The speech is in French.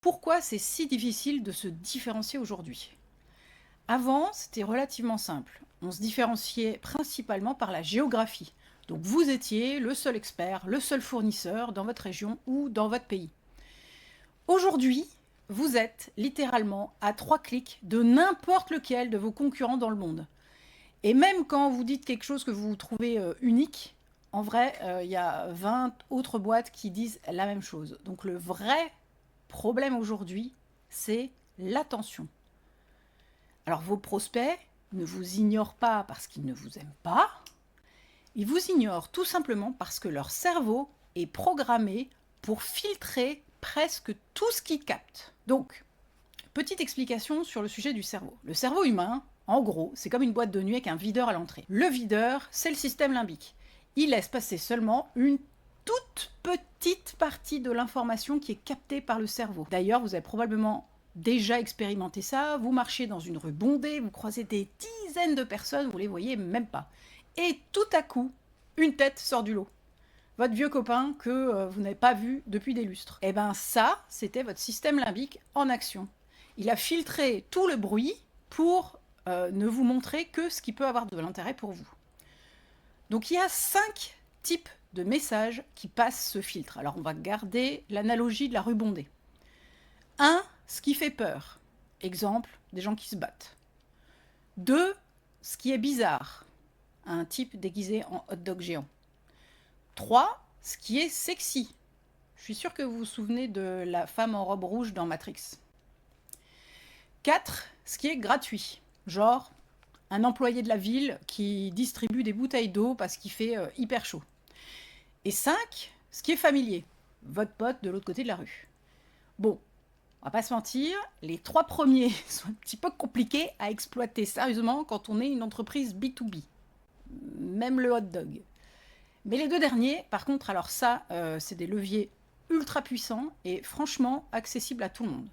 Pourquoi c'est si difficile de se différencier aujourd'hui? Avant, c'était relativement simple. On se différenciait principalement par la géographie. Donc vous étiez le seul expert, le seul fournisseur dans votre région ou dans votre pays. Aujourd'hui, vous êtes littéralement à 3 clics de n'importe lequel de vos concurrents dans le monde. Et même quand vous dites quelque chose que vous trouvez unique, en vrai, il y a 20 autres boîtes qui disent la même chose. Donc le vrai problème aujourd'hui, c'est l'attention. Alors vos prospects ne vous ignorent pas parce qu'ils ne vous aiment pas, ils vous ignorent tout simplement parce que leur cerveau est programmé pour filtrer presque tout ce qu'ils captent. Donc, petite explication sur le sujet du cerveau. Le cerveau humain, en gros, c'est comme une boîte de nuit avec un videur à l'entrée. Le videur, c'est le système limbique. Il laisse passer seulement une toute petite partie de l'information qui est captée par le cerveau. D'ailleurs, vous avez probablement déjà expérimenté ça. Vous marchez dans une rue bondée, vous croisez des dizaines de personnes, vous les voyez même pas. Et tout à coup, une tête sort du lot. Votre vieux copain que vous n'avez pas vu depuis des lustres. Eh ben ça, c'était votre système limbique en action. Il a filtré tout le bruit pour ne vous montrer que ce qui peut avoir de l'intérêt pour vous. Donc il y a 5 types de messages qui passent ce filtre. Alors on va garder l'analogie de la rue bondée. 1. Ce qui fait peur. Exemple, des gens qui se battent. 2. Ce qui est bizarre. Un type déguisé en hot dog géant. 3. Ce qui est sexy. Je suis sûre que vous vous souvenez de la femme en robe rouge dans Matrix. 4. Ce qui est gratuit. Genre un employé de la ville qui distribue des bouteilles d'eau parce qu'il fait hyper chaud. Et 5. Ce qui est familier. Votre pote de l'autre côté de la rue. Bon, on va pas se mentir, les 3 premiers sont un petit peu compliqués à exploiter sérieusement quand on est une entreprise B2B. Même le hot dog. Mais les 2 derniers, par contre, alors ça, c'est des leviers ultra puissants et franchement accessibles à tout le monde.